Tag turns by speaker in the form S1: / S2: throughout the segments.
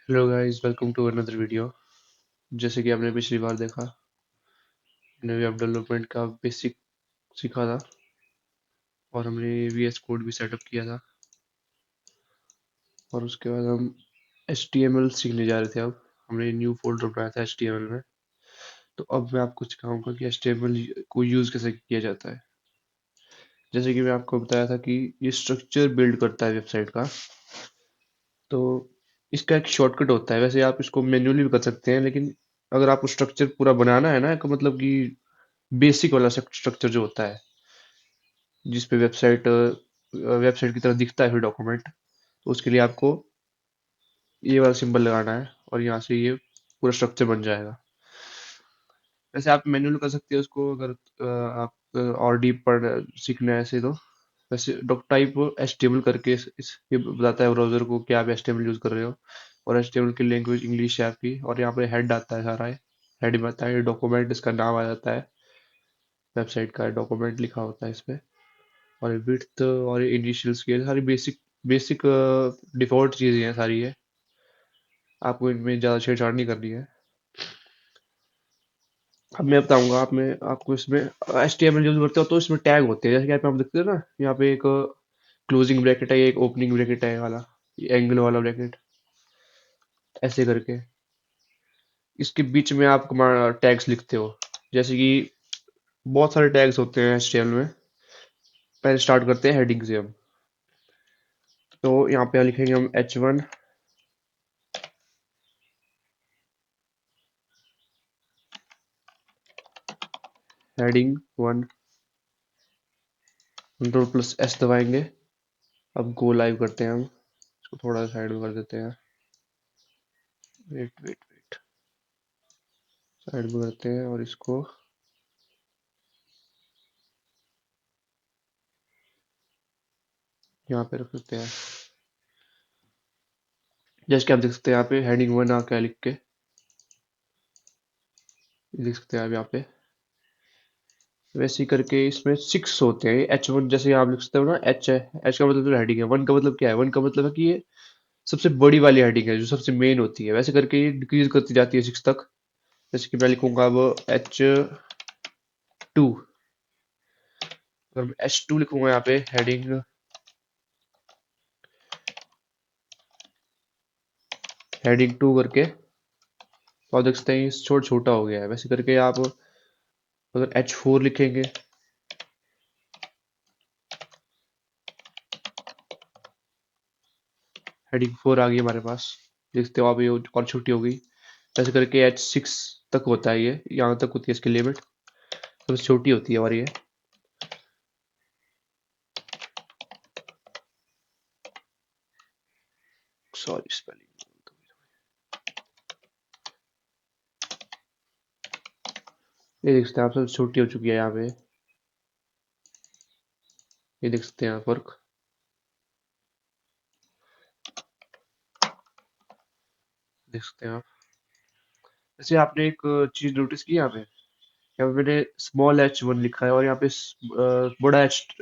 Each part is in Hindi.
S1: Hello guys, welcome to another video. जैसे कि आपने पिछली बार देखा, हमने वेब डेवलपमेंट का बेसिक सीखा था और हमने वीएस कोड भी सेटअप किया था। और उसके बाद हम HTML सीखने जा रहे थे। अब हमने न्यू फोल्डर बनाया था HTML में। तो अब मैं आपको सिखाऊंगा कि HTML को यूज़ कैसे किया जाता है। जैसे कि मैं आपको बताया था कि ये स्ट्रक्चर बिल्ड करता है वेबसाइट का। तो इसका एक शॉर्टकट होता है। वैसे आप इसको मैन्युअली भी कर सकते हैं, लेकिन अगर आपको स्ट्रक्चर पूरा बनाना है ना, एक मतलब कि बेसिक वाला स्ट्रक्चर जो होता है जिस पे वेबसाइट की तरह दिखता है फिर डॉक्यूमेंट, तो उसके लिए आपको ये वाला सिंबल लगाना है और यहाँ से ये पूरा स्ट्रक्चर बन जाएगा। वैसे आप मैन्युअल कर सकते हो उसको, अगर आप और डीप पर सीखना है ऐसे तो। वैसे डॉक टाइप HTML करके ये बताता है ब्राउजर को कि आप HTML यूज कर रहे हो। और HTML की लैंग्वेज इंग्लिश है आपकी, और यहाँ पे हेड आता है सारा। हेड में आता है डॉक्यूमेंट, इसका नाम आ जाता है, वेबसाइट का डॉक्यूमेंट लिखा होता है इसपे। और विड्थ और इनिशियल स्केल सारी बेसिक बेसिक डिफॉल्ट चीजें हैं सारी ये। आपको इनमें ज़्यादा छेड़छाड़ नहीं करनी है। अब मैं बताऊंगा आपको इसमें HTML यूज करते हो तो इसमें टैग होते हैं। जैसे कि आप देखते हो ना, यहाँ पे एक क्लोजिंग ब्रैकेट है, एक ओपनिंग ब्रैकेट है वाला, एंगल वाला ब्रैकेट, ऐसे करके इसके बीच में आप टैग्स लिखते हो। जैसे कि बहुत सारे टैग्स होते हैं HTML में। पहले स्टार्ट करते हैं हेडिंग से हम। तो यहाँ पे लिखेंगे हम H1, heading 1, Ctrl+S दबाएंगे। अब गो लाइव करते हैं हम। इसको थोड़ा साइड में कर देते हैं। वेट वेट वेट, साइड में करते हैं और इसको यहाँ पे रख देते हैं। जैसे कि आप देख सकते हैं यहाँ पे heading 1 आ क्या लिख के, देख सकते हैं आप यहाँ पे। वैसे ही करके इसमें 6 होते हैं। H1 जैसे आप लिख सकते हो ना, H है, H का मतलब तो हेडिंग है। 1 का मतलब क्या है? 1 का मतलब है कि ये सबसे बड़ी वाली हेडिंग है, जो सबसे मेन होती है। वैसे करके ये डिक्रीज करती जाती है 6 तक। जैसे कि मैं लिखूंगा अब H2। अगर मैं H2 लिखूंगा यहाँ पे, हेडिंग 2 करके, तो आप देख सकते हैं ये छोटा हो गया है। वैसे करके आप अगर H4 लिखेंगे, हेडिंग 4 आ गई हमारे पास। देखते हो आप, ये और छोटी हो गई। ऐसे करके H6 तक होता है, ये यहाँ तक होती है इसकी लिमिट, सबसे छोटी होती है और ये। Sorry spelling. ये देख सकते हैं आप, सबसे छोटी हो चुकी है यहाँ पे। ये देख सकते हैं आप फर्क। देख सकते हैं आप। वैसे आपने एक चीज नोटिस की यहाँ पे? यहाँ पे मैंने स्मॉल H1 लिखा है और यहाँ पे बड़ा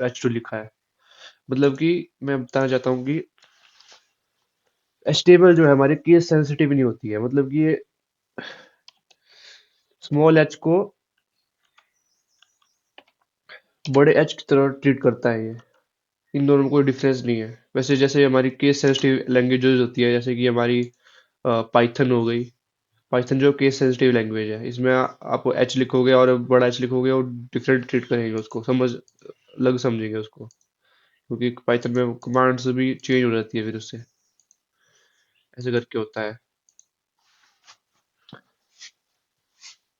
S1: H2 लिखा है। मतलब कि मैं बताना चाहता हूँ कि HTML जो है हमारे केस सेंसिटिव नहीं होती है। मतलब कि ये स्मॉल h को बड़े H की तरह ट्रीट करता है ये। इन दोनों में कोई डिफरेंस नहीं है। वैसे जैसे हमारी केस सेंसिटिव लैंग्वेजेस होती है, जैसे कि हमारी पाइथन हो गई। पाइथन जो केस सेंसिटिव लैंग्वेज है, इसमें आप H लिखोगे और बड़ा H लिखोगे और डिफरेंट ट्रीट करेंगे उसको, अलग समझेंगे उसको। क्योंकि पाइथन में कमांड्स भी चेंज हो जाती है फिर उससे, ऐसे करके होता है।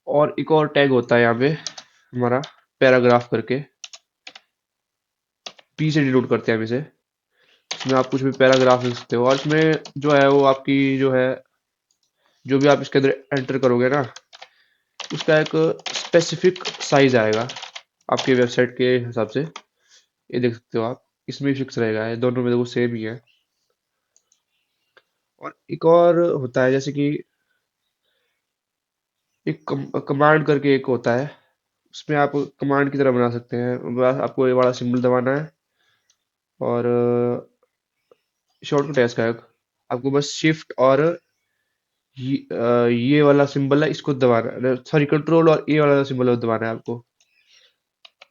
S1: और एक और टैग होता है यहाँ पे हमारा, पैराग्राफ करके। पी से डिनोट करते हैं हम इसे। इसमें आप कुछ भी पैराग्राफ लिख सकते हो, और इसमें जो है वो आपकी जो है, जो भी आप इसके अंदर एंटर करोगे ना, उसका एक स्पेसिफिक साइज आएगा आपकी वेबसाइट के हिसाब से। ये देख सकते हो आप, इसमें फिक्स रहेगा। ये दोनों में देखो सेम ही है। और एक और होता है, जैसे कि एक कमांड करके एक होता है। उसमें आप कमांड की तरह बना सकते हैं। बस आपको ये वाला सिंबल दबाना है और शॉर्टकट है इसका एक। आपको बस शिफ्ट और ये वाला सिंबल है, इसको दबाना है, सॉरी कंट्रोल और ए वाला सिंबल दबाना है आपको।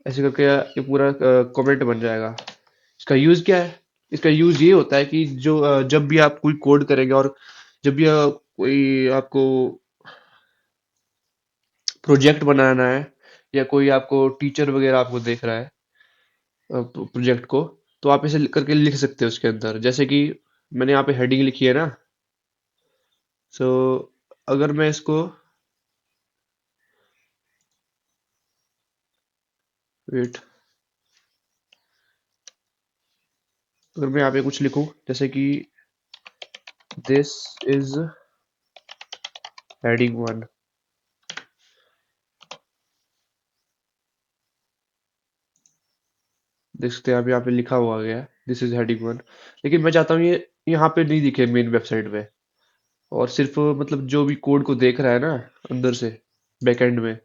S1: ऐसे करके ये पूरा कमेंट बन जाएगा। इसका यूज क्या है? इसका यूज ये होता है कि जो जब भी आप कोई कोड करेंगे और जब भी कोई आपको प्रोजेक्ट बनाना है, या कोई आपको टीचर वगैरह आपको देख रहा है प्रोजेक्ट को, तो आप इसे करके लिख सकते हो उसके अंदर। जैसे कि मैंने यहाँ पे हेडिंग लिखी है ना, सो अगर मैं इसको, वेट, अगर मैं यहाँ पे कुछ लिखूं जैसे कि दिस इज हेडिंग वन, देख सकते हैं आप यहाँ पे लिखा हुआ गया है दिस इज हेडिंग वन। लेकिन मैं चाहता हूँ ये यहाँ पे नहीं दिखे मेन वेबसाइट पे, और सिर्फ मतलब जो भी कोड को देख रहा है ना अंदर से बैकएंड में,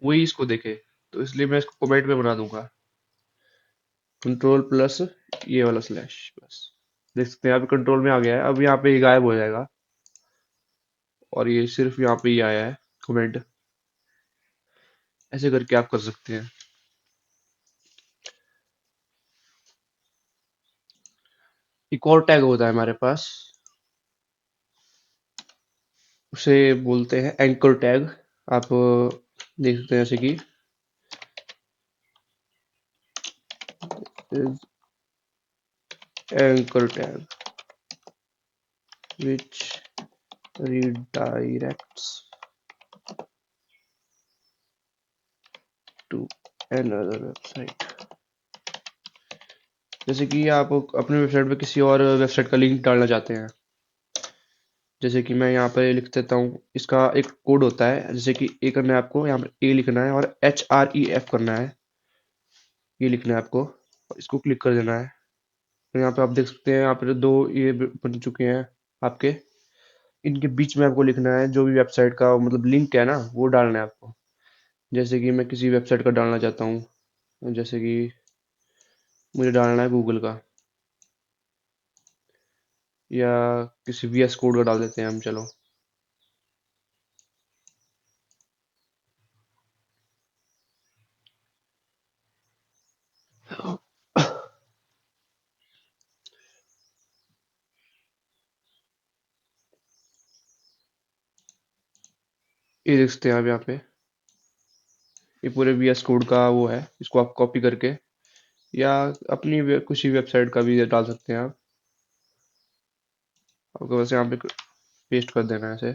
S1: वही इसको देखे। तो इसलिए मैं इसको कमेंट में बना दूंगा, कंट्रोल प्लस ये वाला स्लैश, बस। देख सकते हैं यहाँ पे कंट्रोल में आ गया है। अब यहाँ पे ये गायब हो जाएगा और ये सिर्फ यहाँ पे ही आया है कमेंट। ऐसे करके आप कर सकते हैं। एक और टैग होता है हमारे पास, उसे बोलते हैं एंकर टैग। आप देख सकते हैं जैसे कि anchor tag which redirects to another website। जैसे कि आप अपने वेबसाइट पे किसी और वेबसाइट का लिंक डालना चाहते हैं, जैसे कि मैं यहाँ पे लिख देता हूँ। इसका एक कोड होता है, जैसे कि ए करना है आपको, यहाँ पे ए लिखना है और HREF करना है, ये लिखना है आपको, और इसको क्लिक कर देना है। तो यहाँ पे आप देख सकते हैं, यहाँ पे दो ये बन चुके हैं आपके। इनके बीच में आपको लिखना है जो भी वेबसाइट का मतलब लिंक है ना, वो डालना है आपको। जैसे कि मैं किसी वेबसाइट का डालना चाहता हूँ, जैसे कि मुझे डालना है गूगल का, या किसी VS कोड का डाल देते हैं हम, चलो। ये देख सकते हैं आप यहाँ पे, ये पूरे VS कोड का वो है। इसको आप कॉपी करके या अपनी किसी वेबसाइट का भी डाल सकते हैं आप। आपको बस यहाँ पे पेस्ट कर देना है ऐसे,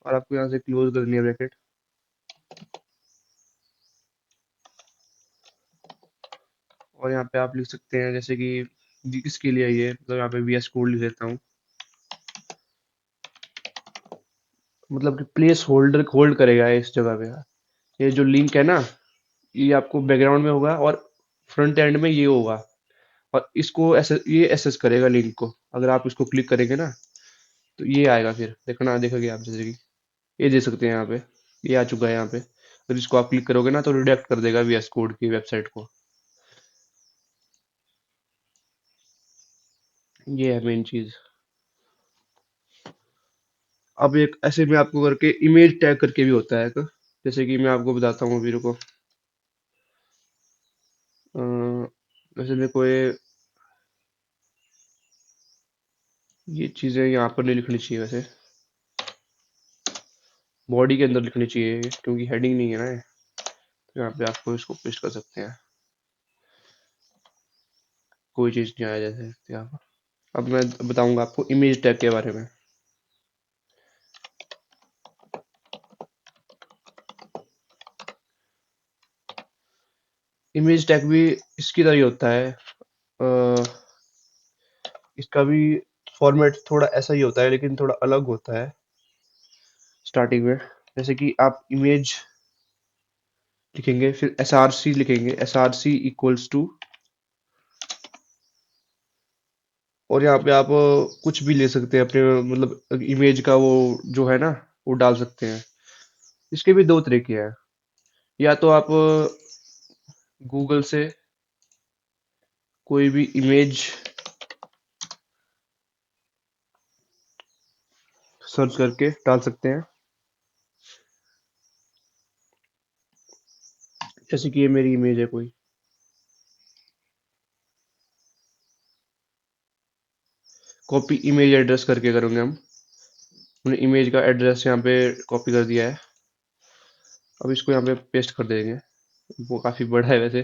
S1: और आपको यहाँ से क्लोज करनी है ब्रैकेट। और यहाँ पे आप लिख सकते हैं जैसे कि किसके लिए ये, मतलब यहाँ पे VS कोड लिख देता हूँ, मतलब कि प्लेस होल्डर होल्ड करेगा इस जगह पे। ये जो लिंक है ना, ये आपको बैकग्राउंड में होगा और फ्रंट एंड में ये होगा, और इसको ऐसे ये एसेस करेगा लिंक को। अगर आप इसको क्लिक करेंगे ना, तो ये आएगा, फिर देखना देखोगे आप, जैसे कि ये दे सकते हैं यहाँ पे, ये आ चुका है यहाँ पे। अगर इसको आप क्लिक करोगे ना, तो रिडायरेक्ट कर देगा VS कोड की वेबसाइट को। ये है मेन चीज। अब एक ऐसे में आपको करके इमेज टैग करके भी होता है एक, जैसे कि मैं आपको बताता हूँ अभी, रुको। अ, वैसे मेरे को ये चीजें यहाँ पर नहीं लिखनी चाहिए वैसे, बॉडी के अंदर लिखनी चाहिए ये, क्योंकि हेडिंग नहीं है ना ये। तो यहाँ पे आपको इसको पेस्ट कर सकते हैं, कोई चीज नहीं आया जैसे यहाँ पर। अब मैं बताऊंगा आपको इमेज टैग के बारे में। इमेज टैग भी इसकी तरह ही होता है। अ, इसका भी फॉर्मेट थोड़ा ऐसा ही होता है, लेकिन थोड़ा अलग होता है स्टार्टिंग में। जैसे कि आप इमेज लिखेंगे, फिर SRC लिखेंगे, SRC इक्वल्स टू, और यहाँ पे आप कुछ भी ले सकते हैं अपने, मतलब इमेज का वो जो है ना, वो डाल सकते हैं। इसके भी दो तरीके हैं, या तो आप गूगल से कोई भी इमेज सर्च करके डाल सकते हैं। जैसे कि ये मेरी इमेज है कोई, कॉपी इमेज एड्रेस करके करेंगे हम। हमने इमेज का एड्रेस यहाँ पे कॉपी कर दिया है। अब इसको यहाँ पे पेस्ट कर देंगे। वो काफ़ी बड़ा है वैसे।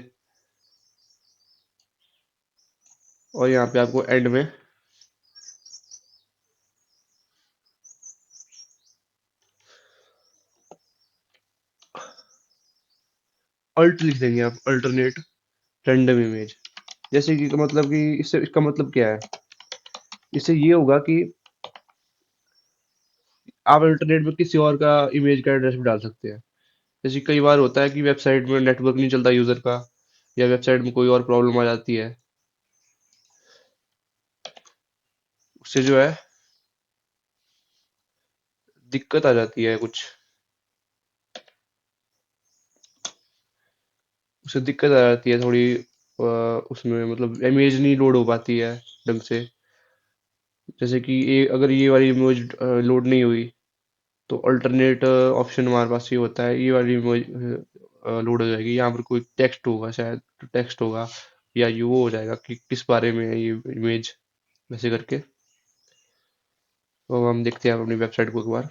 S1: और यहाँ पे आपको एंड में अल्ट लिख देंगे आप, अल्टरनेट रैंडम इमेज। जैसे कि मतलब कि इससे इसका मतलब क्या है, इससे ये होगा कि आप इंटरनेट में किसी और का इमेज का एड्रेस भी डाल सकते हैं। जैसे कई बार होता है कि वेबसाइट में नेटवर्क नहीं चलता यूजर का, या वेबसाइट में कोई और प्रॉब्लम आ जाती है, उससे जो है दिक्कत आ जाती है कुछ, उससे दिक्कत आ जाती है थोड़ी। उसमें मतलब इमेज नहीं लोड हो पाती है ढंग से। जैसे कि ये अगर ये वाली इमेज लोड नहीं हुई, तो अल्टरनेट ऑप्शन हमारे पास ये होता है, ये वाली इमेज लोड हो जाएगी। यहाँ पर कोई टेक्स्ट होगा शायद, टेक्स्ट होगा, या ये वो हो जाएगा कि किस बारे में है ये इमेज, वैसे करके। तो अब हम देखते हैं अपनी वेबसाइट को एक बार।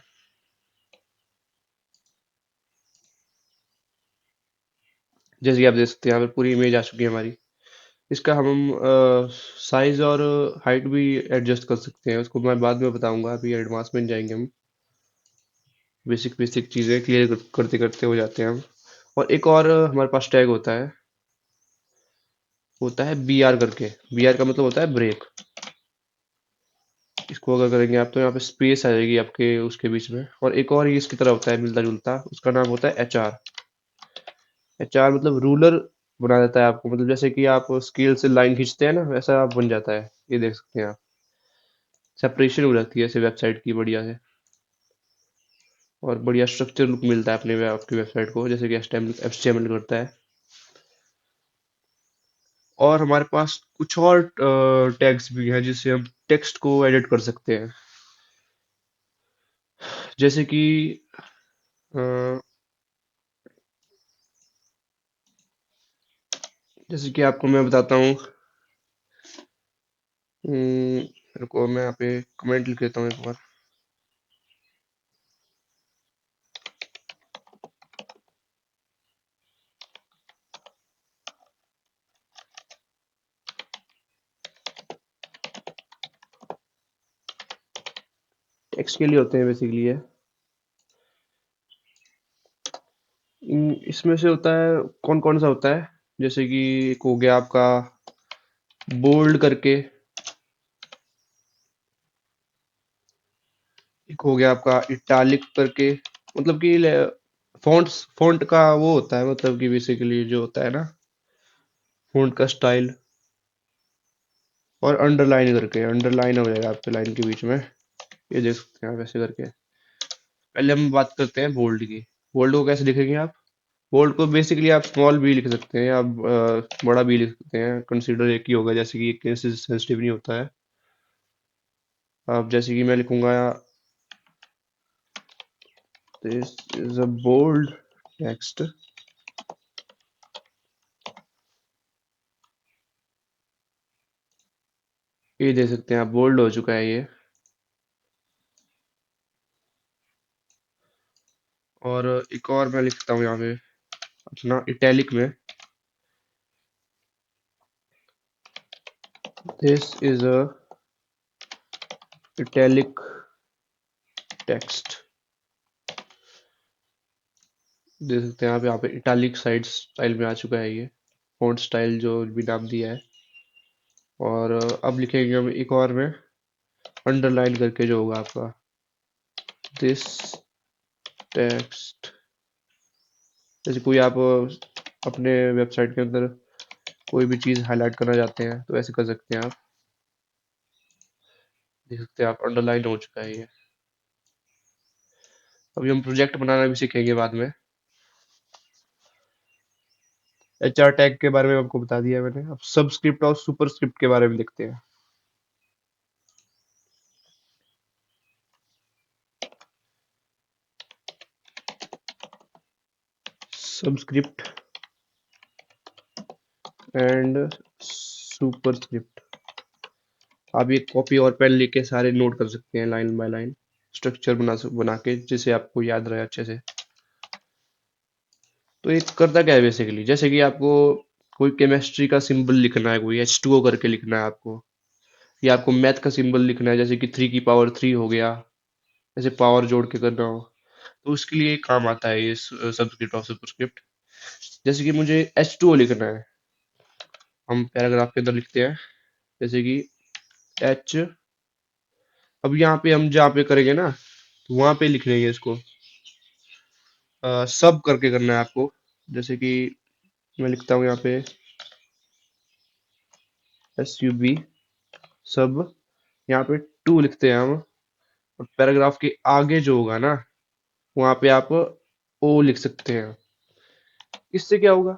S1: जैसे कि आप देख सकते हैं यहाँ पे पूरी इमेज आ चुकी है हमारी। इसका हम साइज और हाइट भी एडजस्ट कर सकते हैं, उसको मैं बाद में बताऊंगा, अभी एडवांस में जाएंगे हम। बेसिक बेसिक चीज़ें क्लियर करते करते हो जाते हैं हम। और एक और हमारे पास टैग होता है बी आर करके। बी आर का मतलब होता है ब्रेक। इसको अगर करेंगे आप तो यहाँ पे स्पेस आ जाएगी आपके उसके बीच में। और एक और ये इसकी तरह होता है मिलता जुलता, उसका नाम होता है एच आर। एच आर मतलब रूलर बना देता है आपको, मतलब जैसे कि आप स्केल से लाइन खींचते हैं ना, वैसा आप बन जाता है। ये देख सकते हैं आप, सेपरेशन हो जाती है ऐसे वेबसाइट की बढ़िया से। और बढ़िया स्ट्रक्चर लुक मिलता है अपने आपकी वेबसाइट को, जैसे कि HTML करता है। और हमारे पास कुछ और टैग्स भी हैं जिससे हम टेक्स्ट को एडिट कर सकते हैं। जैसे कि अ, जैसे कि आपको मैं बताता हूँ। रुको, मैं यहाँ पे कमेंट लिख लेता हूँ एक बार। टेक्स्ट के लिए होते हैं बेसिकली ये। इसमें से होता है, कौन कौन सा होता है, जैसे कि एक हो गया आपका बोल्ड करके, एक हो गया आपका इटालिक करके। मतलब कि फॉन्ट का वो होता है, मतलब कि बेसिकली जो होता है ना, फॉन्ट का स्टाइल। और अंडरलाइन करके, अंडरलाइन हो जाएगा आपके लाइन के बीच में। ये देख सकते हैं आप ऐसे करके। पहले हम बात करते हैं बोल्ड की। बोल्ड को कैसे लिखेंगे आप? बोल्ड को बेसिकली आप स्मॉल बी लिख सकते हैं, या बड़ा बी लिख सकते हैं, कंसीडर एक ही होगा, जैसे कि एक से सेंसिटिव नहीं होता है। अब जैसे कि मैं लिखूंगा, this is a bold text. ये दे सकते हैं आप, बोल्ड हो चुका है ये। और एक और मैं लिखता हूँ यहाँ पे अपना इटैलिक में, this is a italic text. देख सकते हैं आप यहाँ पे इटैलिक साइड स्टाइल में आ चुका है ये, फॉन्ट स्टाइल जो भी नाम दिया है। और अब लिखेंगे हम एक और में अंडरलाइन करके, जो होगा आपका दिस टेक्स्ट। जैसे कोई आप अपने वेबसाइट के अंदर कोई भी चीज़ हाईलाइट करना चाहते हैं, तो ऐसे कर सकते हैं आप। देख सकते हैं आप, अंडरलाइन हो चुका है ये। अभी हम प्रोजेक्ट बनाना भी सीखेंगे बाद में। एच आर टैग के बारे में आपको बता दिया मैंने। अब सबस्क्रिप्ट और सुपरस्क्रिप्ट के बारे में देखते हैं। Subscript and superscript. आप ये कॉपी और पेन लेके सारे नोट कर सकते हैं लाइन बाय लाइन, स्ट्रक्चर बना के, जिसे आपको याद रहे अच्छे से। तो ये करता क्या है बेसिकली, जैसे कि आपको कोई केमिस्ट्री का सिंबल लिखना है, कोई H2O करके लिखना है आपको, या आपको मैथ का सिंबल लिखना है, जैसे कि 3 की पावर 3 हो गया, जैसे पावर जोड़ के करना हो, तो उसके लिए काम आता है ये सबस्क्रिप्ट और सुपरस्क्रिप्ट। जैसे कि मुझे H2O लिखना है, हम पैराग्राफ के अंदर लिखते हैं, जैसे कि एच, अब यहाँ पे हम जहाँ पे करेंगे ना, तो वहां पे लिख लेंगे इसको, सब करके करना है आपको। जैसे कि मैं लिखता हूँ यहाँ पे SUB, सब, यहाँ पे टू लिखते हैं हम, और पैराग्राफ के आगे जो होगा ना, वहां पे आप ओ लिख सकते हैं। इससे क्या होगा,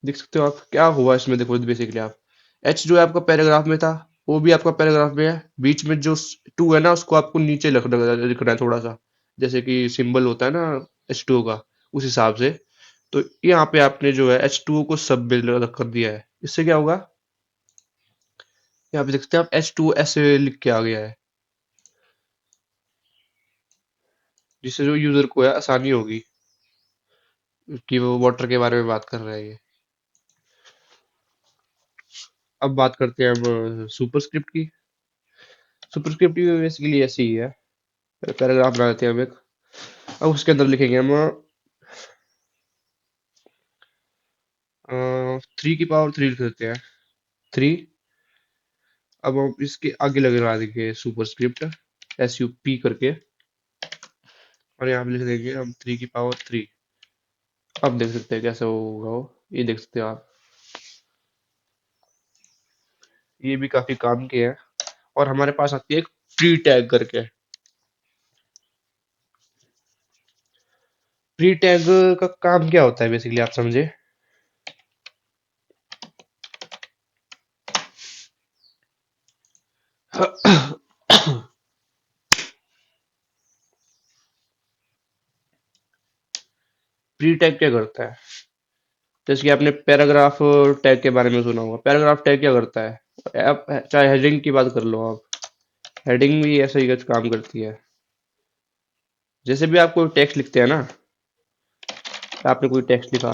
S1: देख सकते हो आप क्या हुआ इसमें, देखो बेसिकली आप, एच जो है आपका पैराग्राफ में था, वो भी आपका पैराग्राफ में है, बीच में जो टू है ना, उसको आपको नीचे लिखना है थोड़ा सा, जैसे कि सिंबल होता है ना H2O का, उस हिसाब से। तो यहाँ पे आपने जो है H2O को सब में कर दिया है। इससे क्या होगा, यहाँ पे देखते हैं आप H2O ऐसे लिख के आ गया है, जिससे जो यूजर को है आसानी होगी कि वो वाटर के बारे में बात कर रहा है ये। अब बात करते हैं हम सुपरस्क्रिप्ट की। सुपरस्क्रिप्ट भी बेसिकली ऐसी ही है, पैराग्राफ बना देते हैं हम एक, अब उसके अंदर लिखेंगे हम 3 की पावर 3 लिख देते हैं, 3। अब हम इसके आगे लगा देंगे सुपरस्क्रिप्ट, SUP करके, और यहाँ पे लिख देंगे हम 3 की पावर 3। अब देख सकते हैं कैसे होगा वो, ये देख सकते हो आप, ये भी काफी काम के है। और हमारे पास आती है एक प्री टैग करके। प्री टैग का काम क्या होता है बेसिकली, आप समझे। प्री टैग क्या करता है, जैसे कि आपने पैराग्राफ टैग के बारे में सुना होगा, पैराग्राफ टैग क्या करता है, आप चाहे हेडिंग की बात कर लो आप, हेडिंग भी ऐसा ही कुछ काम करती है। जैसे भी आप कोई टेक्स्ट लिखते हैं ना, आपने कोई टेक्स्ट लिखा,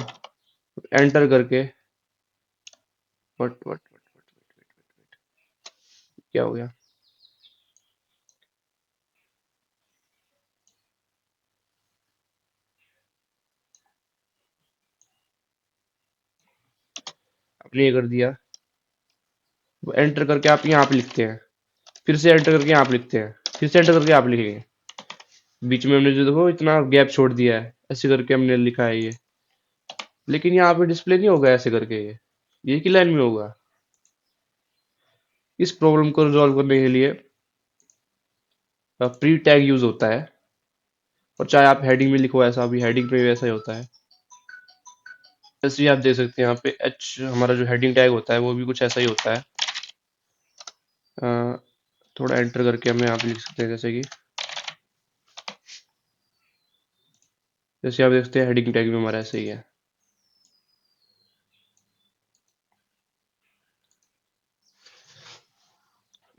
S1: एंटर करके, वट वट क्या हो गया, आपने ये कर दिया, वो एंटर करके आप यहाँ पे लिखते हैं, फिर से एंटर करके यहाँ पे लिखते हैं, फिर से एंटर करके आप लिखेंगे, बीच में हमने जो देखो इतना गैप छोड़ दिया है, ऐसे करके हमने लिखा है ये, लेकिन यहाँ पे डिस्प्ले नहीं होगा ऐसे करके, ये एक ही लाइन में होगा। इस प्रॉब्लम को रिजॉल्व करने के लिए प्री टैग यूज होता है, और चाहे आप हेडिंग में लिखो, ऐसा भी हेडिंग में भी ऐसा ही होता है। जैसे आप देख सकते हैं यहाँ पे एच, हमारा जो हेडिंग टैग होता है वो भी कुछ ऐसा ही होता है। अ, थोड़ा एंटर करके हम यहाँ पे लिख सकते हैं, जैसे आप देखते हैं हेडिंग टैग भी हमारा ऐसे ही है।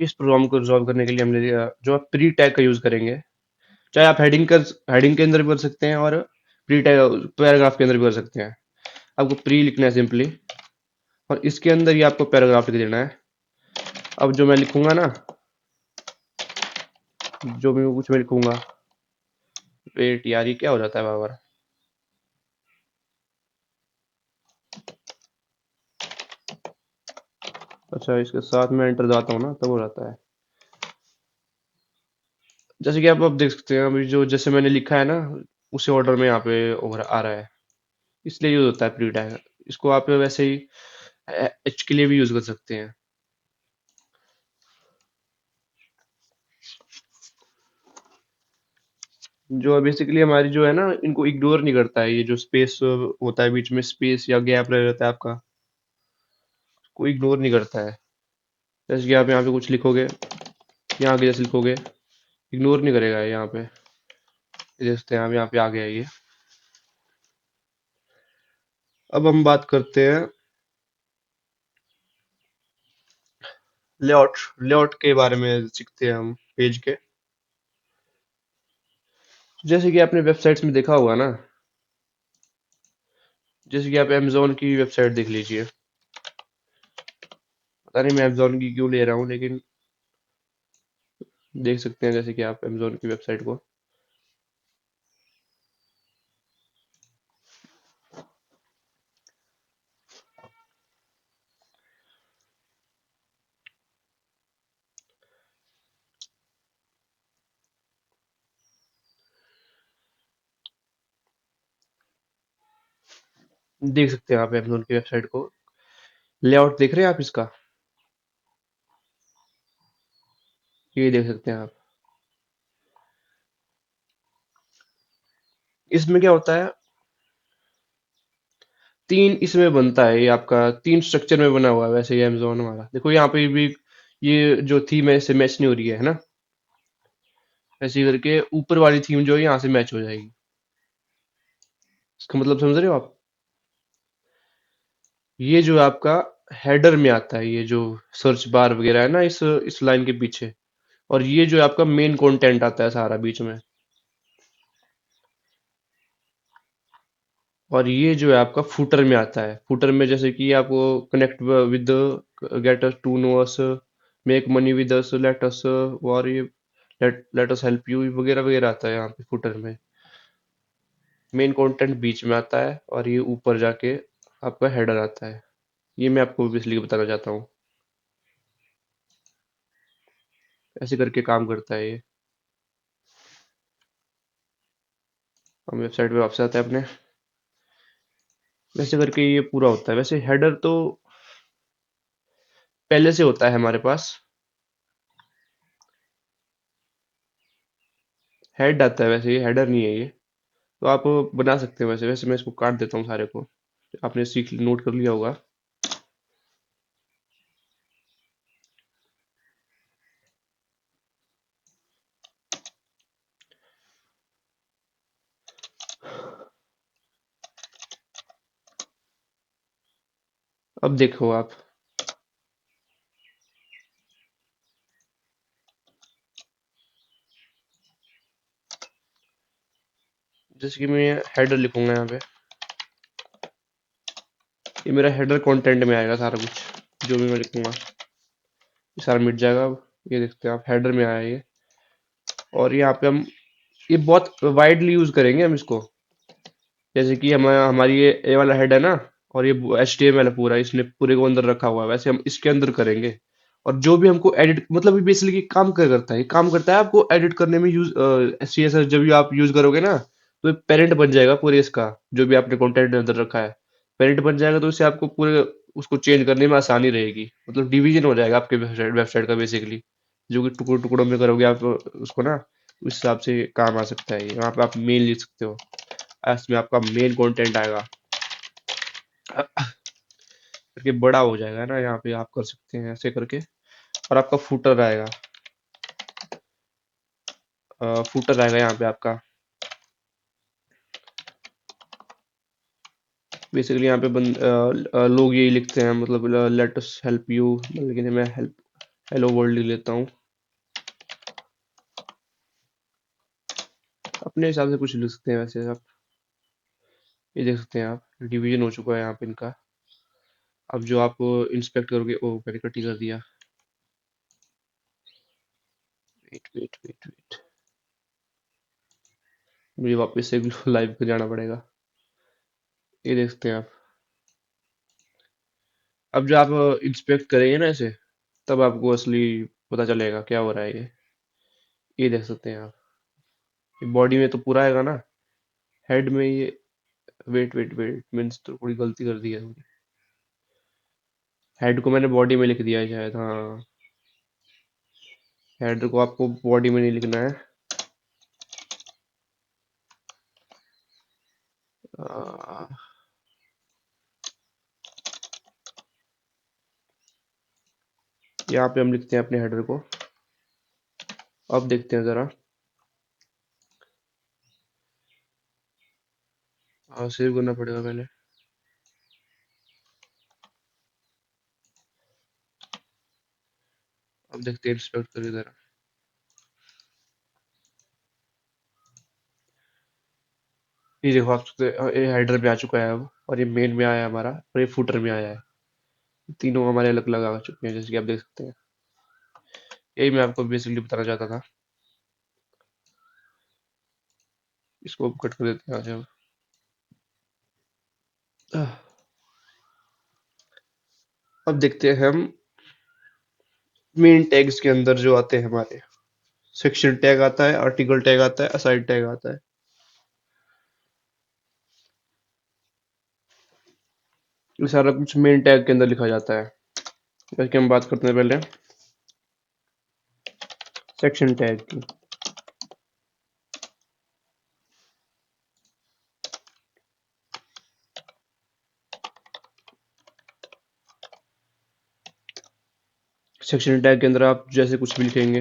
S1: इस प्रॉब्लम को रिजॉल्व करने के लिए हमने जो आप प्री टैग का यूज करेंगे, चाहे आप हेडिंग के अंदर भी कर सकते हैं, और प्री टैग पैराग्राफ के अंदर भी कर सकते हैं। आपको प्री लिखना है सिंपली, और इसके अंदर ही आपको पैराग्राफ लिख देना है। अब जो मैं लिखूंगा ना, जो भी कुछ मैं लिखूंगा, वेट यार ये क्या हो जाता है बार बार, अच्छा इसके साथ में एंटर दबाता हूँ ना तब हो जाता है। जैसे कि आप अब देख सकते हैं, अभी जो जैसे मैंने लिखा है ना, उसी ऑर्डर में यहाँ पे आ रहा है, इसलिए यूज होता है प्री टैग। इसको आप वैसे ही एच के लिए भी यूज कर सकते हैं। जो बेसिकली हमारी जो है ना, इनको इग्नोर नहीं करता है, ये जो स्पेस होता है बीच में, स्पेस या गैप रह जाता है आपका, कोई इग्नोर नहीं करता है। जैसे कि आप यहाँ पे कुछ लिखोगे, यहाँ आगे जैसे लिखोगे, इग्नोर नहीं करेगा ये यहाँ पे, ये देखते हैं आप यहाँ पे आ गया ये। अब हम बात करते हैं लेआउट लेआउट के बारे में सीखते हैं हम पेज के। जैसे कि आपने वेबसाइट्स में देखा होगा ना, जैसे कि आप अमेजोन की वेबसाइट देख लीजिए। पता नहीं मैं अमेजोन की क्यों ले रहा हूँ, लेकिन देख सकते हैं जैसे कि आप अमेजोन की वेबसाइट को देख सकते हैं। आप अमेजोन की वेबसाइट को लेआउट देख रहे हैं आप इसका, ये देख सकते हैं आप। इसमें क्या होता है, तीन इसमें बनता है, ये आपका तीन स्ट्रक्चर में बना हुआ है। वैसे ये अमेजोन हमारा देखो यहाँ पे भी ये जो थीम है इससे मैच नहीं हो रही है ना। ऐसे ही करके ऊपर वाली थीम जो है यहाँ से मैच हो जाएगी। इसका मतलब समझ रहे हो आप। ये जो आपका हेडर में आता है, ये जो सर्च बार वगैरह है ना इस लाइन के पीछे, और ये जो आपका मेन कंटेंट आता है सारा बीच में, और ये जो है आपका फुटर में आता है। फुटर में जैसे कि आपको connect with, get us to know us, make money with us, let us, और ये लेट अस हेल्प यू वगैरह वगैरह आता है यहाँ पे फुटर में। मेन कंटेंट बीच में आता है और ये ऊपर जाके आपका हेडर आता है। ये मैं आपको इसलिए बताना चाहता हूँ, ऐसे करके काम करता है ये। हम वेबसाइट पे वापस आते हैं अपने। वैसे करके ये पूरा होता है। वैसे हेडर तो पहले से होता है हमारे पास, हेड आता है, वैसे ये हेडर नहीं है ये। तो आप बना सकते हैं। वैसे वैसे मैं इसको काट देता हूँ सारे को, आपने सीख नोट कर लिया होगा। अब देखो आप, जैसे कि मैं हेडर लिखूंगा यहाँ पे, ये मेरा हेडर कंटेंट में आएगा सारा कुछ, जो भी मैं लिखूंगा ये सारा मिट जाएगा। अब ये देखते हैं आप, हेडर में आया ये। और यहाँ पे हम ये बहुत वाइडली यूज करेंगे हम इसको। जैसे कि हमारी ये ए वाला हेड है ना, और ये एच टी एम एल है पूरा, इसने पूरे को अंदर रखा हुआ है, वैसे हम इसके अंदर करेंगे। और जो भी हमको एडिट, मतलब ये बेसिकली काम क्या करता है, ये काम करता है आपको एडिट करने में यूज। सी एस एस जब भी आप यूज करोगे ना, तो ये पेरेंट बन जाएगा पूरे इसका, जो भी आपने कंटेंट अंदर रखा है पेरेंट बन जाएगा। तो इससे आपको पूरे उसको चेंज करने में आसानी रहेगी, मतलब डिवीजन हो जाएगा आपके वेबसाइट वेबसाइट का बेसिकली। जो कि टुकड़ों टुकड़ों में करोगे आप उसको ना, उस हिसाब से काम आ सकता है ये। वहाँ पे आप मेल लिख सकते हो, इसमें आपका मेन कंटेंट आएगा करके बड़ा हो जाएगा ना। यहाँ पे आप कर सकते हैं ऐसे करके। और आपका फुटर आएगा, फुटर आएगा यहाँ पे आपका। बेसिकली यहाँ पे लोग यही लिखते हैं, मतलब लेट अस हेल्प यू, लेकिन मैं हेल्प हेलो वर्ल्ड लिख लेता हूँ। अपने हिसाब से कुछ लिख सकते हैं वैसे आप। ये देख सकते हैं आप, डिवीजन हो चुका है यहाँ पे इनका। अब जो आप इंस्पेक्ट करोगे, ओ मैंने कटी कर दिया। वेट वेट वेट वेट, मुझे वापस से लाइव पे जाना पड़ेगा। ये देख सकते हैं आप। अब जो आप इंस्पेक्ट करेंगे ना इसे, तब आपको असली पता चलेगा क्या हो रहा है ये देख सकते हैं आप। ये बॉडी में तो पूरा आएगा ना, हेड में ये, वेट वेट वेट, मीन्स तो थोड़ी गलती कर दी है थोड़ी। हेड को मैंने बॉडी में लिख दिया है शायद, हाँ। हेड को आपको बॉडी में नहीं लिखना है। आ, यहाँ पे हम लिखते हैं अपने हेडर को। अब देखते हैं जरा, सेव करना पड़ेगा पहले। अब देखते हैं इंस्पेक्ट करके जरा। ये देखो आप ये हेडर में आ चुका है अब, और ये मेन में आया है हमारा, और ये फुटर में आया है। तीनों हमारे अलग अलग आ चुके हैं, जैसे कि आप देख सकते हैं। यही मैं आपको बेसिकली बताना चाहता था। इसको कट कर देते हैं आज हम। अब देखते हैं हम मेन टैग्स के अंदर जो आते हैं हमारे। सेक्शन टैग आता है, आर्टिकल टैग आता है, असाइड टैग आता है। ये सारा कुछ मेन टैग के अंदर लिखा जाता है। जैसे कि हम बात करते हैं पहले सेक्शन टैग की। सेक्शन टैग के अंदर आप जैसे कुछ भी लिखेंगे।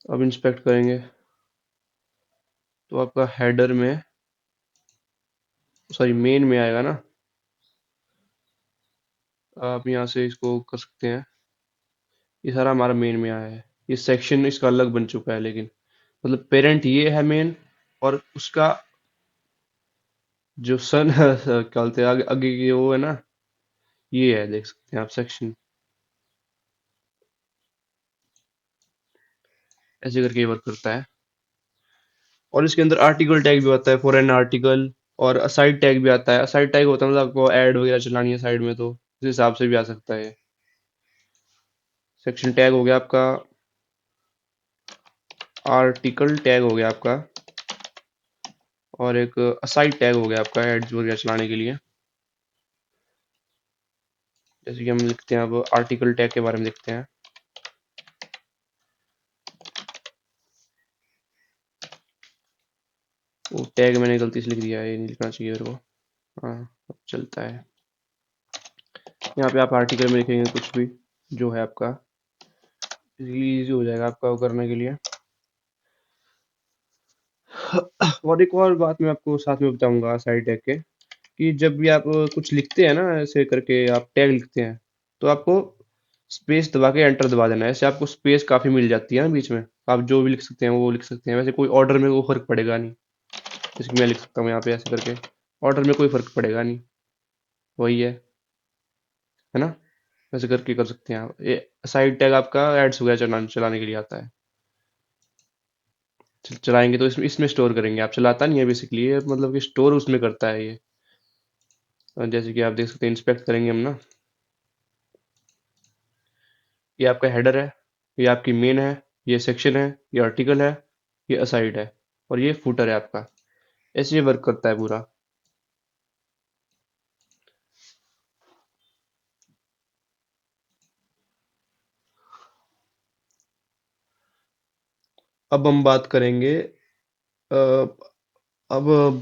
S1: अब इंस्पेक्ट करेंगे तो आपका हेडर में, सॉरी मेन में आएगा ना। आप यहाँ से इसको कर सकते हैं। ये सारा हमारा मेन में आया है। ये सेक्शन इसका अलग बन चुका है, लेकिन मतलब पेरेंट ये है मेन, और उसका जो सन क्या बोलते हैं आगे आगे की वो है ना, ये है, देख सकते हैं आप सेक्शन। ऐसे करके ये वर्क करता है। और इसके अंदर आर्टिकल टैग भी आता है, फॉर एन आर्टिकल। और असाइड टैग भी आता है। असाइड टैग होता है मतलब आपको ऐड वगैरह चलानी है साइड में, तो उस हिसाब से भी आ सकता है। सेक्शन टैग हो गया आपका, आर्टिकल टैग हो गया आपका, और एक असाइड टैग हो गया आपका एड्स वगैरह चलाने के लिए। जैसे कि हम लिखते हैं, अब आर्टिकल टैग के बारे में देखते हैं। वो टैग मैंने गलती से लिख दिया है, ये नहीं लिखना चाहिए मेरे को। हाँ, अब चलता है। यहाँ पे आप आर्टिकल में लिखेंगे कुछ भी जो है आपका, इजीली इजी हो जाएगा आपका वो करने के लिए। और एक और बात मैं आपको साथ में बताऊंगा साइड टैग के, कि जब भी आप कुछ लिखते हैं ना, ऐसे करके आप टैग लिखते हैं, तो आपको स्पेस दबा के एंटर दबा देना है। ऐसे आपको स्पेस काफी मिल जाती है ना बीच में। आप जो भी लिख सकते हैं वो लिख सकते हैं। वैसे कोई ऑर्डर में वो फर्क पड़ेगा नहीं। जैसे कि मैं लिख सकता हूँ यहाँ पे ऐसे करके, ऑर्डर में कोई फर्क पड़ेगा नहीं। वही है ना। वैसे करके कर सकते हैं आप। ये साइड टैग आपका एड्स वगैरह चलाने चलाने के लिए आता है। चलाएंगे तो इसमें इसमें स्टोर करेंगे। आप चलाता नहीं है बेसिकली, ये मतलब कि स्टोर उसमें करता है ये। और जैसे कि आप देख सकते हैं, इंस्पेक्ट करेंगे हम ना। ये आपका हेडर है, ये आपकी मेन है, ये सेक्शन है, ये आर्टिकल है, ये असाइड है, और ये फुटर है आपका। ऐसे ये वर्क करता है पूरा। अब हम बात करेंगे, अब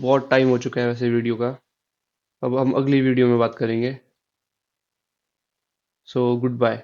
S1: बहुत टाइम हो चुका है वैसे वीडियो का। अब हम अगली वीडियो में बात करेंगे। So good bye.